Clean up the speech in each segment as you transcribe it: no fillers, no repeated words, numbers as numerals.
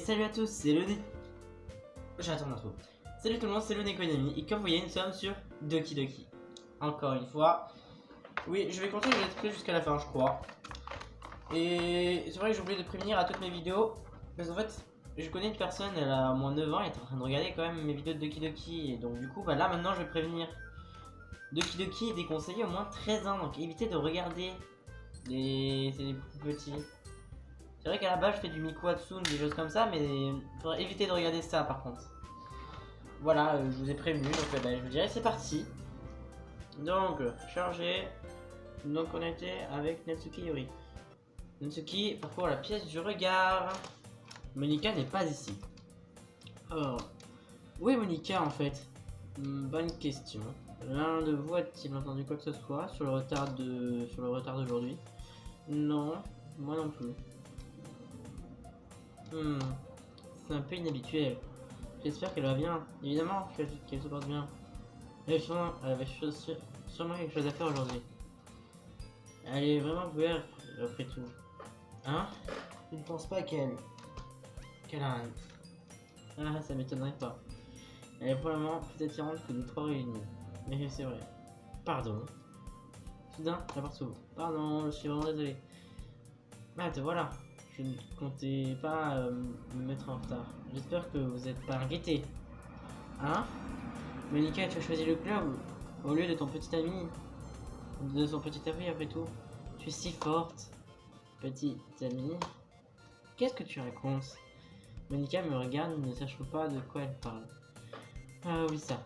salut à tous, c'est le J'attends l'intro. Salut tout le monde, c'est le Nekonami et comme vous voyez, nous sommes sur Doki Doki. Encore une fois. Oui, je vais continuer le let's play jusqu'à la fin, je crois. Et c'est vrai que j'ai oublié de prévenir à toutes mes vidéos. Parce qu'en fait, je connais une personne, elle a moins 9 ans, elle est en train de regarder quand même mes vidéos de Doki Doki. Et donc du coup, bah là maintenant je vais prévenir. Doki Doki est déconseillé au moins 13 ans, donc évitez de regarder c'est plus petits. C'est vrai qu'à la base je fais du Miku Hatsune, des choses comme ça, mais il faudrait éviter de regarder ça par contre. Voilà, je vous ai prévenu, donc je vous dirais c'est parti. Donc, charger, donc connecté avec Natsuki Yuri. Natsuki parcourt la pièce du regard. Monika n'est pas ici. Alors, où est Monika en fait? Bonne question. L'un de vous a-t-il entendu quoi que ce soit sur le retard d'aujourd'hui? Non, moi non plus. C'est un peu inhabituel. J'espère qu'elle va bien. Évidemment qu'elle se porte bien. Elle avait sûrement quelque chose à faire aujourd'hui. Elle est vraiment ouverte après tout. Hein? Je ne pense pas qu'elle a... Ah, ça m'étonnerait pas. Elle est probablement plus attirante que nous trois réunis. Mais c'est vrai. Pardon. Soudain, la porte s'ouvre. Pardon, je suis vraiment désolé. Ah, te voilà. Je ne comptais pas me mettre en retard. J'espère que vous n'êtes pas inquiété. Hein? Monika, tu as choisi le club au lieu de ton petit ami. De son petit ami après tout. Tu es si forte. Petite amie. Qu'est-ce que tu racontes? Monika me regarde, ne sachant pas de quoi elle parle. Ah oui ça.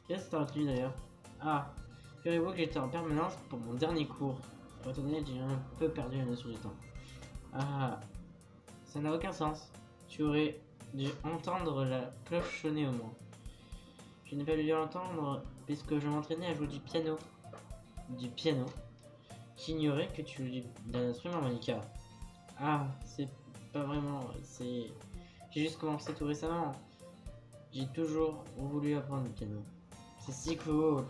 Qu'est-ce que t'as retenu d'ailleurs? Ah, figurez-vous que j'étais en permanence pour mon dernier cours. Pour être honnête, j'ai un peu perdu la notion du temps. Ah, ça n'a aucun sens. Tu aurais dû entendre la cloche sonner au moins. Je n'ai pas dû l'entendre puisque je m'entraînais à jouer du piano. Du piano? J'ignorais que tu jouais d'un instrument, Monika. Ah, c'est pas vraiment... J'ai juste commencé tout récemment. J'ai toujours voulu apprendre le piano. C'est si cool.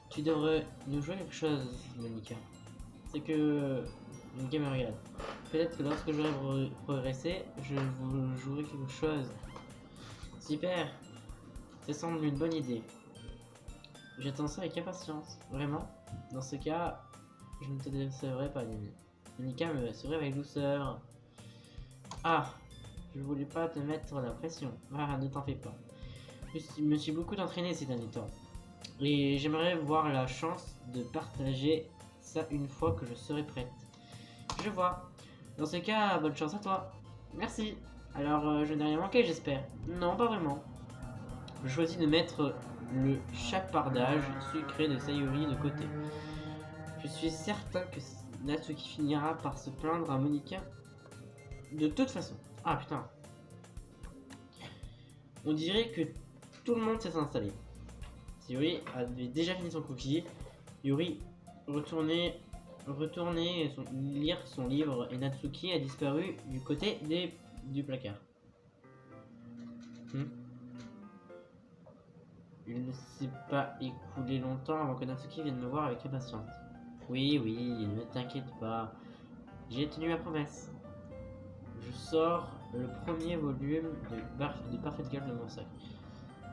Tu devrais nous jouer quelque chose, Monika. C'est que... Monika me regarde. Peut-être que lorsque j'aurai progressé, je vous jouerai quelque chose. Super. Ça semble une bonne idée. J'attends ça avec impatience. Vraiment. Dans ce cas, je ne te décevrai pas, Nini. Monika me sourit avec douceur. Ah, je voulais pas te mettre la pression. Ah, ne t'en fais pas. Je me suis beaucoup entraîné ces derniers temps. Et j'aimerais voir la chance de partager ça une fois que je serai prête. Je vois. Dans ce cas, bonne chance à toi. Merci. Alors, je n'ai rien manqué, j'espère. Non, pas vraiment. Je choisis de mettre le chapardage sucré de Sayuri de côté. Je suis certain que Natsuki finira par se plaindre à Monika de toute façon. Ah putain. On dirait que tout le monde s'est installé. Sayuri avait déjà fini son cookie. Yuri retournait lire son livre et Natsuki a disparu du côté du placard. Il ne s'est pas écoulé longtemps avant que Natsuki vienne me voir avec impatience. Oui, ne t'inquiète pas. J'ai tenu ma promesse. Je sors le premier volume de Perfect Girl de mon sac.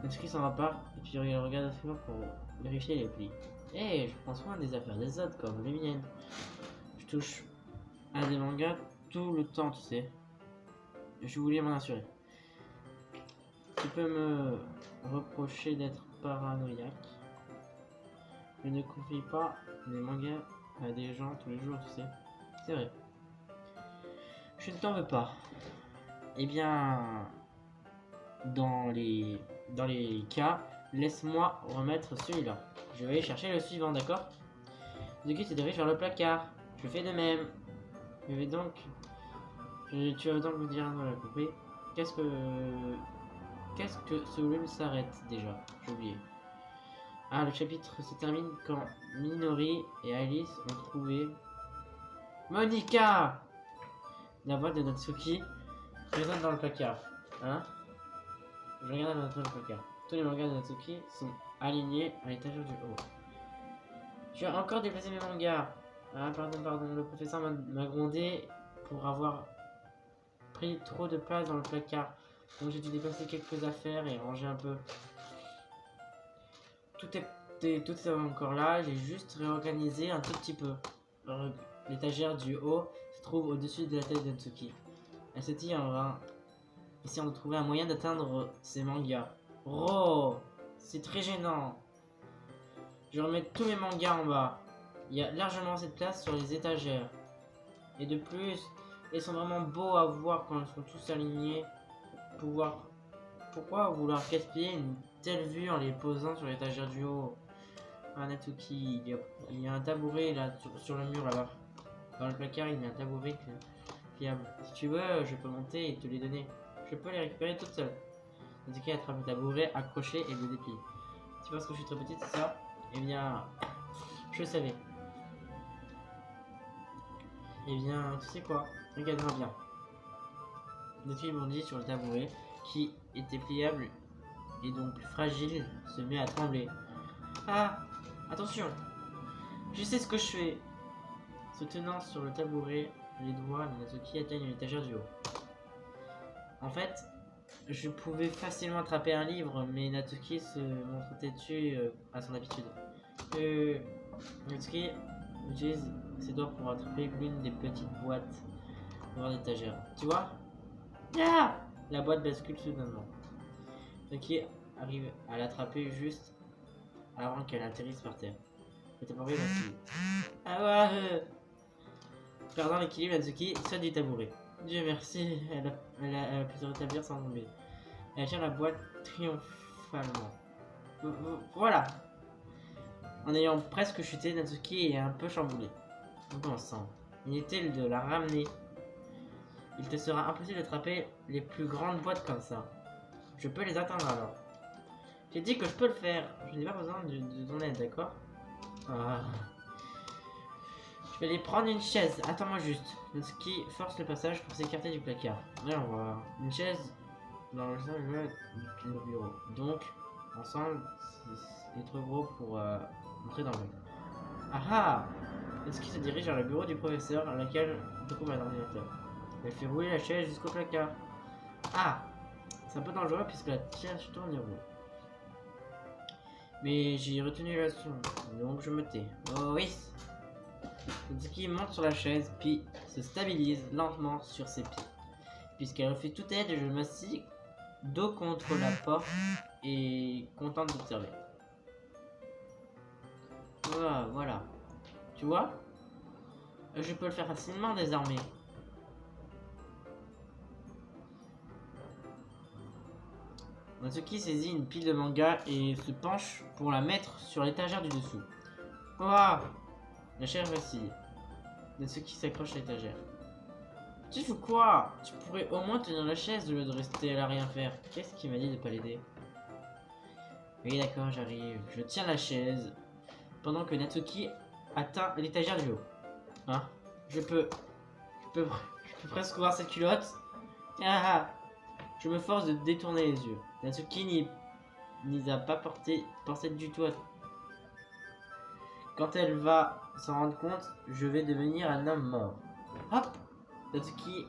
Natsuki s'en va pas, et puis il regarde absolument pour vérifier les plis. Eh, je prends soin des affaires des autres comme les miennes. Je touche à des mangas tout le temps, tu sais. Je voulais m'en assurer. Tu peux me reprocher d'être paranoïaque. Je ne confie pas mes mangas à des gens tous les jours, tu sais. C'est vrai. Je ne t'en veux pas. Eh bien, dans les cas, laisse-moi remettre celui-là. Je vais aller chercher le suivant, d'accord? Duki se dirige vers le placard. Je fais de même. Tu vas donc me dire, non, j'ai compris. Qu'est-ce que ce volume s'arrête déjà? J'ai oublié. Ah, le chapitre se termine quand Minori et Alice ont trouvé Monika. La voix de Natsuki résonne dans le placard. Hein? Je regarde dans le placard. Tous les mangas de Natsuki sont alignés à l'étagère du haut. Tu as encore déplacé mes mangas. Ah, pardon. Le professeur m'a grondé pour avoir pris trop de place dans le placard. Donc j'ai dû déplacer quelques affaires et ranger un peu. Tout est encore là, j'ai juste réorganisé un tout petit peu. L'étagère du haut se trouve au-dessus de la tête d'Atsuki. Elle se dit en vain, essayant de trouver un moyen d'atteindre ses mangas. Oh, c'est très gênant. Je remets tous mes mangas en bas. Il y a largement assez de place sur les étagères. Et de plus, ils sont vraiment beaux à voir quand ils sont tous alignés. Pourquoi vouloir gaspiller une telle vue en les posant sur l'étagère du haut? Ah, Natsuki, il y a un tabouret là sur le mur là-bas. Dans le placard, il y a un tabouret fiable. Si tu veux, je peux monter et te les donner. Je peux les récupérer toute seule. Natsuki attrape le tabouret, accroché et le déplie. C'est parce que je suis très petite, c'est ça? Eh bien, je le savais. Eh bien, tu sais quoi? Regarde-moi bien. Natsuki bondit sur le tabouret, qui était pliable et donc plus fragile, se met à trembler. Ah! Attention! Je sais ce que je fais! Se tenant sur le tabouret, les doigts de Natsuki atteignent l'étagère du haut. En fait, je pouvais facilement attraper un livre, mais Natsuki se montre têtu à son habitude. Natsuki utilise ses doigts pour attraper l'une des petites boîtes devant l'étagère. Tu vois? Ah! La boîte bascule soudainement. Natsuki arrive à l'attraper juste avant qu'elle atterrisse par terre. Le tabouret vacille. Ah ouais! Perdant l'équilibre, Natsuki saute du tabouret. Dieu merci, elle a pu se rétablir sans tomber. Elle tient la boîte triomphalement. Voilà! En ayant presque chuté, Natsuki est un peu chamboulé. Bon sang, inutile de la ramener. Il te sera impossible d'attraper les plus grandes boîtes comme ça. Je peux les atteindre alors. J'ai dit que je peux le faire. Je n'ai pas besoin de ton aide, d'accord? Ah. Je vais aller prendre une chaise. Attends-moi juste. Natsuki force le passage pour s'écarter du placard. Voyons voir. Une chaise dans le salon du bureau. Donc, ensemble, c'est trop gros pour entrer dans le. Ah ah! Natsuki se dirige vers le bureau du professeur, à laquelle se trouve un ordinateur. Elle fait rouler la chaise jusqu'au placard. Ah! C'est un peu dangereux puisque la chaise tourne et roule. Mais j'ai retenu la leçon, donc je me tais. Oh oui! Natsuki monte sur la chaise, puis se stabilise lentement sur ses pieds. Puisqu'elle refait toute aide, je m'assis dos contre la porte et contente d'observer. Voilà. Tu vois? Je peux le faire facilement désormais. Natsuki saisit une pile de manga et se penche pour la mettre sur l'étagère du dessous. Ouah! La chaise vacille. Natsuki s'accroche à l'étagère. Tu fais quoi? Tu pourrais au moins tenir la chaise au lieu de rester à rien faire. Qu'est-ce qui m'a dit de pas l'aider? Oui d'accord, j'arrive. Je tiens la chaise pendant que Natsuki atteint l'étagère du haut. Hein? Je peux presque voir cette culotte. Ah, ah. Je me force de détourner les yeux. Natsuki n'y a pas pensé du tout. Quand elle va s'en rendre compte, je vais devenir un homme mort. Hop! Natsuki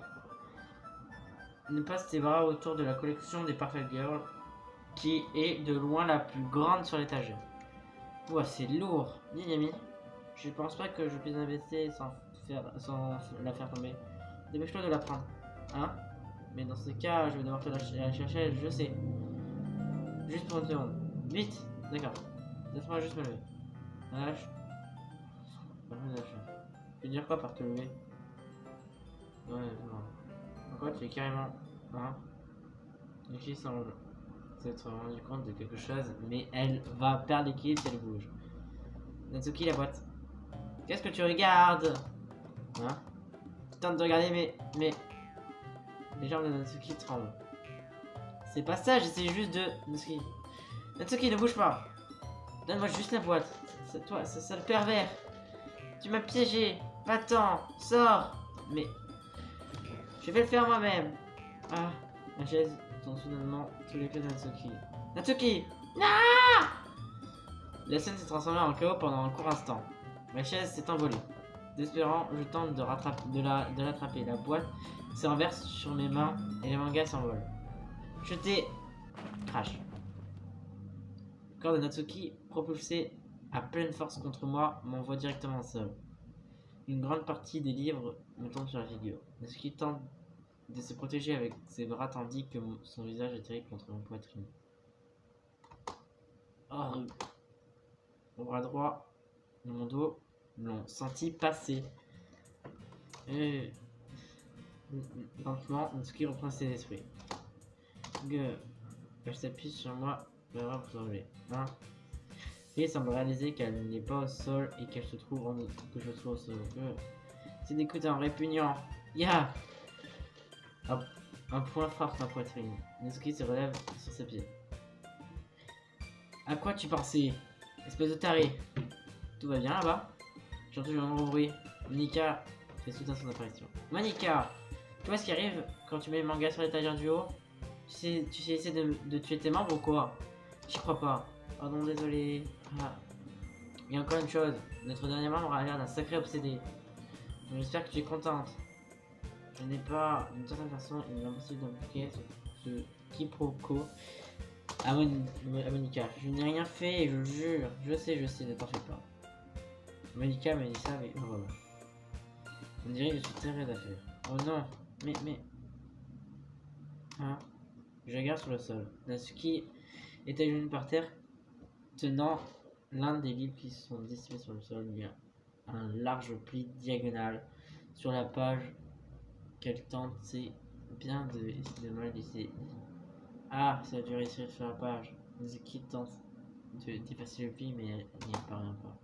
ne passe ses bras autour de la collection des Perfect Girls, qui est de loin la plus grande sur l'étagère. Ouah, c'est lourd. Dis Yami, je pense pas que je puisse investir sans la faire tomber. Dépêche-toi de la prendre. Hein? Mais dans ce cas, je vais devoir te la chercher, je sais. Juste pour une seconde. Vite! D'accord. Laisse-moi juste me lever. Lâche. Tu veux dire quoi par te lever? Ouais, non. Pourquoi tu es carrément. Hein? Yuki semble s'être rendu compte de quelque chose, mais elle va perdre l'équilibre si elle bouge. Natsuki, la boîte. Qu'est-ce que tu regardes? Hein? Tu tentes de regarder, mais. Les jambes de Natsuki tremblent. C'est pas ça, j'essaie juste de. Natsuki, ne bouge pas! Donne-moi juste la boîte. C'est toi, c'est ça le pervers! Tu m'as piégé! Va-t'en! Sors! Mais. Je vais le faire moi-même! Ah, la chaise tombe soudainement sous les pieds de Natsuki. Natsuki! Non! La scène s'est transformée en chaos pendant un court instant. La chaise s'est envolée. Désespérant, je tente de l'attraper. La boîte se renverse sur mes mains et le manga s'envole. Jeté. Crash. Le corps de Natsuki, propulsé à pleine force contre moi, m'envoie directement au sol. Une grande partie des livres me tombe sur la figure. Natsuki tente de se protéger avec ses bras tandis que son visage atterrit contre mon poitrine. Oh. Mon bras droit et mon dos l'ont senti passer. Et lentement, Natsuki reprend ses esprits. Elle s'appuie sur moi, me pour s'enlever. Hein? Et semble réaliser qu'elle n'est pas au sol et qu'elle se trouve que je sois au sol. C'est dégoûtant, répugnant. Ya! Un point frappe ma poitrine. Natsuki se relève sur ses pieds. À quoi tu pensais? Espèce de taré. Tout va bien là-bas? J'entends un gros bruit. Monica fait soudain son apparition. Monica! Tu vois ce qui arrive quand tu mets le manga sur l'étagère du haut? Tu sais essayer de tuer tes membres ou quoi? J'y crois pas. Pardon, désolé. Ah. Et encore une chose, notre dernier membre a l'air d'un sacré obsédé. J'espère que tu es contente. Je n'ai pas, d'une certaine façon, il est impossible d'impliquer ce quiproquo à Monica. Je n'ai rien fait, je le jure. Je sais, ne t'en fais pas. Monica m'a dit ça, mais oh, voilà. On dirait que je suis terré d'affaires. Oh non, mais... Hein? Je regarde sur le sol. Natsuki est agenouillé par terre, tenant l'un des livres qui sont dissimulés sur le sol. Il y a un large pli diagonal sur la page qu'elle tente, c'est bien de mal laisser. Ah, ça a dû réussir sur la page. Natsuki tente d'effacer le pli, mais elle n'y parvient pas.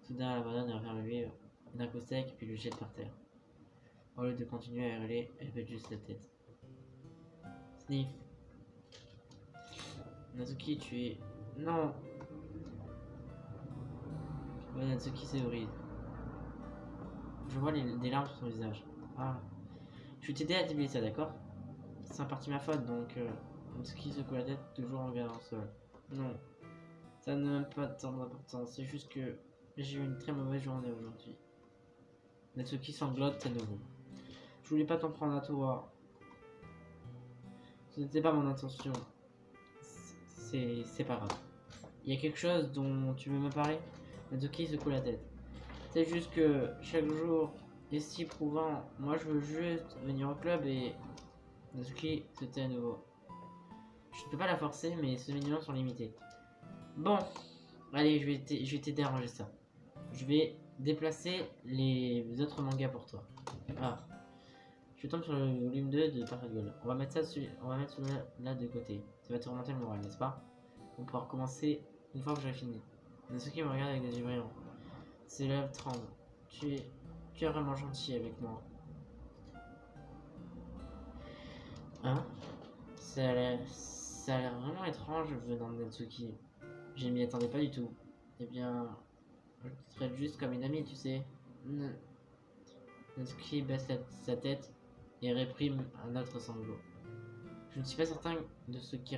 Soudain, elle abandonne et referme le livre d'un coup sec, puis le jette par terre. Au lieu de continuer à hurler, elle fait juste la tête. Sniff. Natsuki, tu es... Non. Ouais, Natsuki s'ébrise. Je vois des larmes sur son visage. Ah. Je vais t'aider à déblayer ça, d'accord? C'est en partie ma faute, donc... Natsuki secoue la tête, toujours en regardant le sol. Non. Ça n'a même pas tant d'importance, c'est juste que... J'ai eu une très mauvaise journée aujourd'hui. Natsuki sanglote à nouveau. Je voulais pas t'en prendre à toi. Ce n'était pas mon intention. C'est pas grave. Il y a quelque chose dont tu veux me parler? Natsuki secoue la tête. C'est juste que chaque jour est si éprouvant. Moi je veux juste venir au club et... Natsuki se tait à nouveau. Je ne peux pas la forcer, mais ces millions sont limités. Bon, allez, je vais t'aider à ranger ça. Je vais déplacer les autres mangas pour toi. Ah. Je tombe sur le volume 2 de Perfect Gold. On va mettre celui-là de côté. Ça va te remonter le moral, n'est-ce pas? On pourra recommencer une fois que j'aurai fini. Natsuki me regarde avec des yeux brillants. Ses lèvres tremblent. Tu es vraiment gentil avec moi. Hein? Ça a l'air vraiment étrange venant de Natsuki. Je m'y attendais pas du tout. Eh bien, je te traite juste comme une amie, tu sais. Natsuki baisse sa tête et réprime un autre sanglot. Je ne suis pas certain de ce qui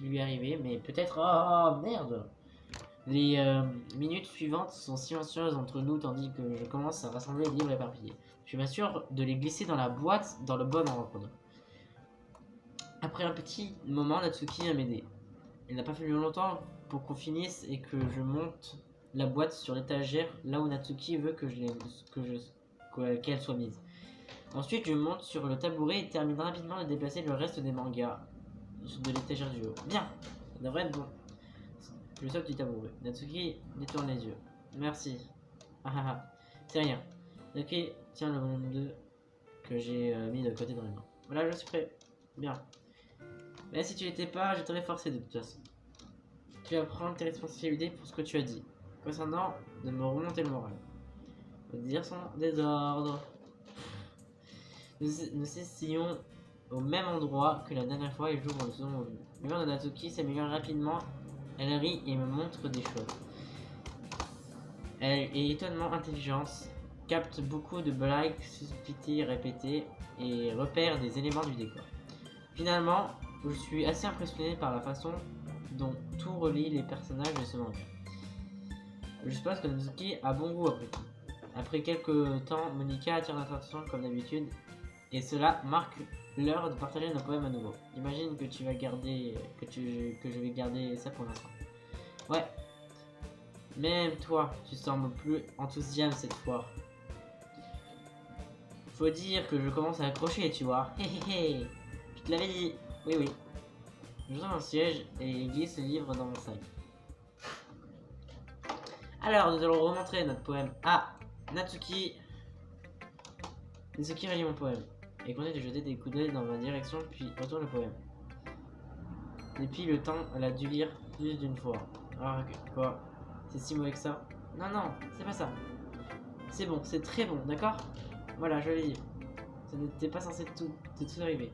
lui est arrivé, mais peut-être... Oh merde! Les minutes suivantes sont silencieuses entre nous tandis que je commence à rassembler les livres éparpillés. Je m'assure de les glisser dans la boîte dans le bon ordre. Après un petit moment, Natsuki vient m'aider. Il n'a pas fallu longtemps pour qu'on finisse et que je monte la boîte sur l'étagère là où Natsuki veut qu'elle soit mise. Ensuite, je monte sur le tabouret et termine rapidement de déplacer le reste des mangas de l'étagère du haut. Bien, ça devrait être bon. Je saute du tabouret. Natsuki détourne les yeux. Merci. Ah ah ah, c'est rien. Ok, tiens le volume 2 que j'ai mis de côté dans les mains. Voilà, je suis prêt. Bien. Mais si tu l'étais pas, je t'aurais forcé de toute façon. Tu vas prendre tes responsabilités pour ce que tu as dit. Concernant de me remonter le moral. Faut dire son désordre. Nous s'essayons au même endroit que la dernière fois et j'ouvre le second volume. Le mur de Natsuki s'améliore rapidement. Elle rit et me montre des choses. Elle est étonnamment intelligente, capte beaucoup de blagues suscitées, répétées et repère des éléments du décor. Finalement, je suis assez impressionné par la façon dont tout relie les personnages de ce manga. Je suppose que Natsuki a bon goût après tout. Après quelques temps, Monica attire notre attention comme d'habitude Et cela marque l'heure de partager nos poèmes à nouveau. Imagine que tu vas garder, que je vais garder ça pour l'instant. Ouais. Même toi, tu sembles plus enthousiaste cette fois. Faut dire que je commence à accrocher, tu vois. Hé hé hé. Je te l'avais dit. Oui, oui. Je sors un siège et glisse le livre dans mon sac. Alors, nous allons remontrer notre poème à Natsuki. Natsuki relit mon poème et continue de jeter des coups d'œil dans ma direction, puis retourne le poème. Depuis le temps, elle a dû lire plus d'une fois. Ah, quoi? C'est si mauvais que ça? Non, non, c'est pas ça. C'est bon, c'est très bon, d'accord? Voilà, je l'ai dit. Ça n'était pas censé tout arriver.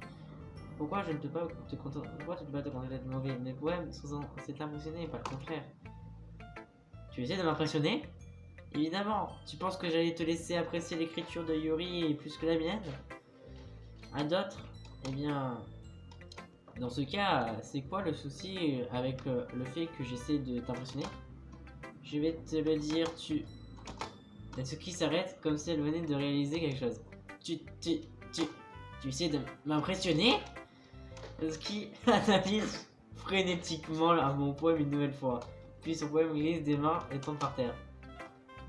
Pourquoi je ne peux pas te contenter? Pourquoi tu ne peux pas te contenter d'être mauvais? Mes poèmes sont censés t'impressionner, pas le contraire. Tu essaies de m'impressionner? Évidemment, tu penses que j'allais te laisser apprécier l'écriture de Yuri plus que la mienne? À d'autres? Eh bien, dans ce cas, c'est quoi le souci avec le fait que j'essaie de t'impressionner? Je vais te le dire, Natsuki s'arrête comme si elle venait de réaliser quelque chose. Tu essaies de m'impressionner? Natsuki analyse frénétiquement mon poème une nouvelle fois. Puis son poème glisse des mains et tombe par terre.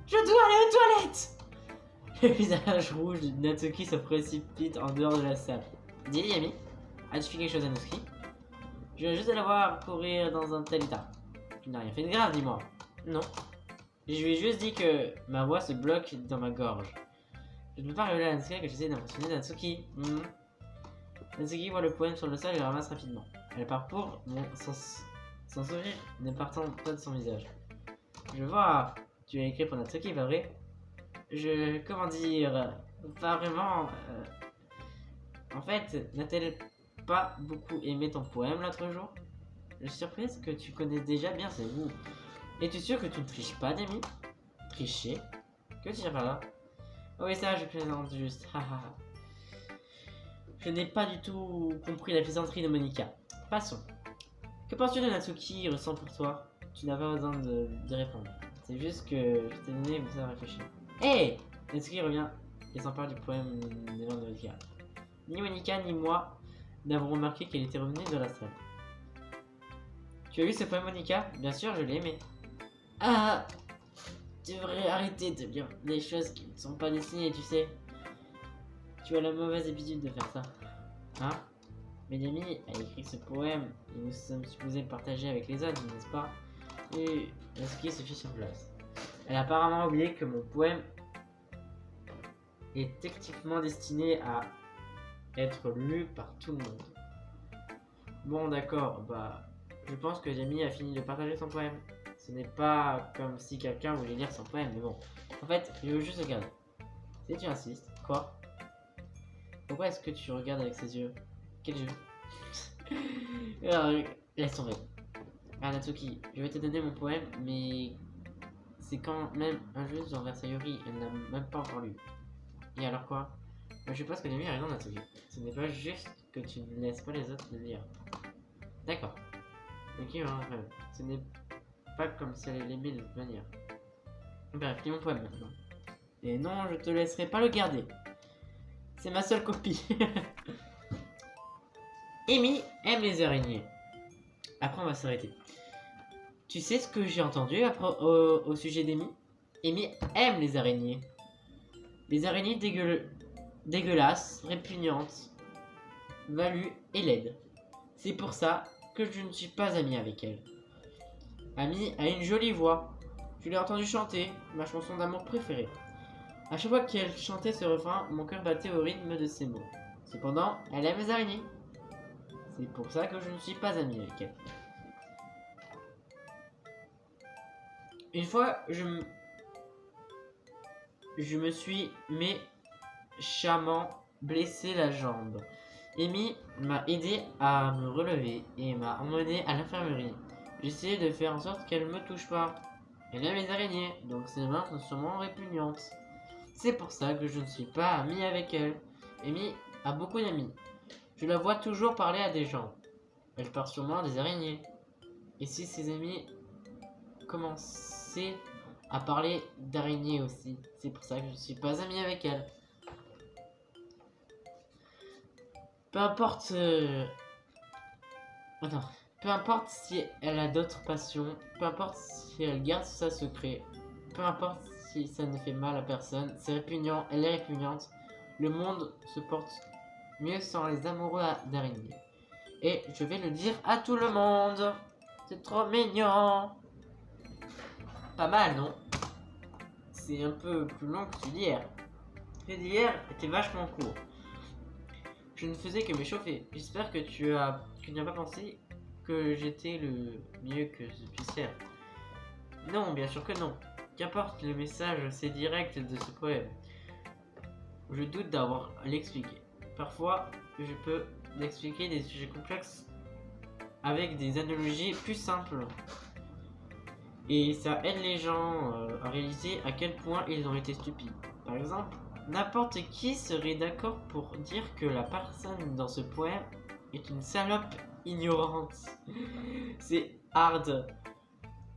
Je dois aller aux toilettes! Le visage rouge de Natsuki se précipite en dehors de la salle. Dis Yami, as-tu fait quelque chose à Natsuki? Je viens juste de la voir courir dans un tel état. Tu n'as rien fait de grave, dis-moi. Non. Je lui ai juste dit que ma voix se bloque dans ma gorge. Je ne peux pas révéler à Natsuki que j'essaie d'impressionner Natsuki. Natsuki voit le poème sur le sol et le ramasse rapidement. Elle parcourt son sourire ne partant pas de son visage. Je vois, tu as écrit pour Natsuki, pas vrai? Comment dire, pas vraiment. En fait, n'a-t-elle pas beaucoup aimé ton poème l'autre jour? Je suis surprise que tu connais déjà bien ses goûts. Es-tu sûr que tu ne triches pas, Demi? Tricher? Que tu par là? Oh oui, ça, je plaisante juste. Je n'ai pas du tout compris la plaisanterie de Monika. Passons. Que penses-tu de Natsuki ressent pour toi? Tu n'as pas besoin de répondre. C'est juste que je t'ai donné besoin de réfléchir. Hey! Natsuki revient et s'empare du poème des mains de Monika. Ni Monika ni moi n'avons remarqué qu'elle était revenue de la salle. Tu as vu ce poème, Monika? Bien sûr, je l'ai aimé. Ah! Tu devrais arrêter de lire des choses qui ne sont pas dessinées, tu sais. Tu as la mauvaise habitude de faire ça. Hein? Benjamin a écrit ce poème et nous sommes supposés le partager avec les autres, n'est-ce pas? Et Natsuki se fiche sur place. Elle a apparemment oublié que mon poème est techniquement destiné à être lu par tout le monde. Bon, d'accord, bah, je pense que Jamie a fini de partager son poème. Ce n'est pas comme si quelqu'un voulait lire son poème, mais bon. En fait, je veux juste regarder. Si tu insistes, quoi? Pourquoi est-ce que tu regardes avec ses yeux? Quel jeu? Alors, laisse tomber. Ah, Natsuki, je vais te donner mon poème, mais c'est quand même injuste envers Sayori, elle n'a même pas encore lu. Et alors quoi? Je suppose que Demi a raison, Natsuki. Ce n'est pas juste que tu ne laisses pas les autres le lire. D'accord. Ok, ouais. Ce n'est pas comme si elle l'aimait de toute manière. Bref, lis mon poème maintenant. Et non, je te laisserai pas le garder. C'est ma seule copie. Amy aime les araignées. Après, on va s'arrêter. Tu sais ce que j'ai entendu au sujet d'Amy? Amy aime les araignées. Les araignées dégueulasses, répugnantes, values et laides. C'est pour ça que je ne suis pas amie avec elle. Amy a une jolie voix. Je l'ai entendue chanter, ma chanson d'amour préférée. À chaque fois qu'elle chantait ce refrain, mon cœur battait au rythme de ses mots. Cependant, elle aime les araignées. C'est pour ça que je ne suis pas amie avec elle. Une fois, je me suis méchamment blessé la jambe. Amy m'a aidé à me relever et m'a emmené à l'infirmerie. J'essayais de faire en sorte qu'elle ne me touche pas. Elle aime les araignées, donc ses mains sont sûrement répugnantes. C'est pour ça que je ne suis pas amie avec elle. Amy a beaucoup d'amis. Je la vois toujours parler à des gens. Elle parle sûrement des araignées. Et si ses amis commençaient à parler d'araignées aussi, c'est pour ça que je ne suis pas amie avec elle. Peu importe... Attends. Peu importe si elle a d'autres passions, peu importe si elle garde ça secret, peu importe si ça ne fait mal à personne, c'est répugnant, elle est répugnante. Le monde se porte mieux sans les amoureux d'araignées. Et je vais le dire à tout le monde. C'est trop mignon. Pas mal, non? C'est un peu plus long que celui d'hier. Celui d'hier était vachement court. Je ne faisais que m'échauffer. J'espère que tu n'as pas pensé que j'étais le mieux que je puisse faire. Non, bien sûr que non. Qu'importe le message, c'est direct de ce poème. Je doute d'avoir à l'expliquer. Parfois, je peux expliquer des sujets complexes avec des analogies plus simples. Et ça aide les gens à réaliser à quel point ils ont été stupides. Par exemple, n'importe qui serait d'accord pour dire que la personne dans ce poème est une salope ignorante. C'est hard.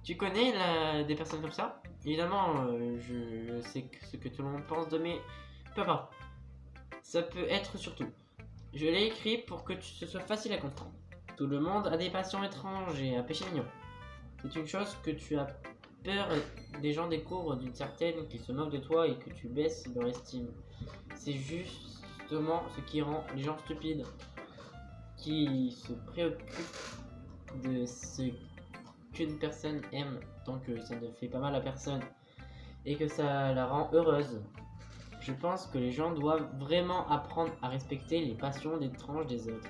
Tu connais des personnes comme ça? Évidemment, je sais ce que tout le monde pense de mes... Peu importe. Ça peut être surtout. Je l'ai écrit pour que ce soit facile à comprendre. Tout le monde a des passions étranges et un péché mignon. C'est une chose que tu as peur des gens découvrent d'une certaine qui se moquent de toi et que tu baisses leur estime. C'est justement ce qui rend les gens stupides, qui se préoccupent de ce qu'une personne aime tant que ça ne fait pas mal à personne et que ça la rend heureuse. Je pense que les gens doivent vraiment apprendre à respecter les passions étranges des autres.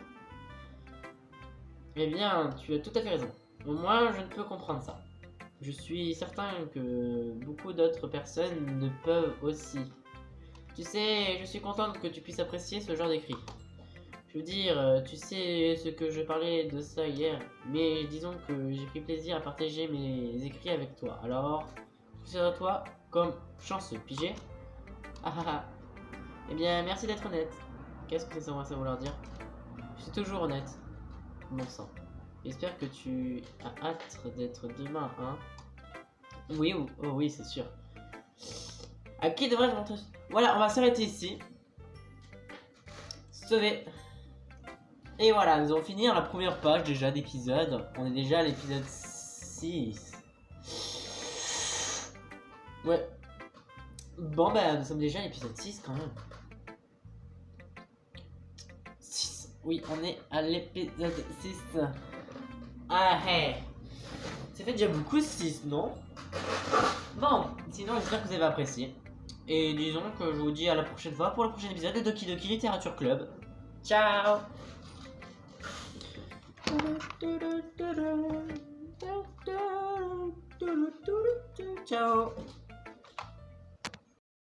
Eh bien, tu as tout à fait raison. Moi, je ne peux comprendre ça. Je suis certain que beaucoup d'autres personnes ne peuvent aussi. Tu sais, je suis contente que tu puisses apprécier ce genre d'écrit. Je veux dire, tu sais ce que je parlais de ça hier, mais disons que j'ai pris plaisir à partager mes écrits avec toi. Alors, je suis à toi comme chanceux, pigé? Ah ah ah. Eh bien, merci d'être honnête. Qu'est-ce que ça va vouloir dire? Je suis toujours honnête. Bon sang. J'espère que tu as hâte d'être demain, hein? Oui, oh oui, c'est sûr. À qui devrais-je montrer? Voilà, on va s'arrêter ici. Sauvé. Et voilà, nous allons finir la première page déjà d'épisode. On est déjà à l'épisode 6. Ouais. Bon, bah, nous sommes déjà à l'épisode 6 quand même. 6. Oui, on est à l'épisode 6. Ah, hey. Ça fait déjà beaucoup 6, non? Bon, sinon j'espère que vous avez apprécié. Et disons que je vous dis à la prochaine fois pour le prochain épisode de Doki Doki Literature Club. Ciao. Ciao.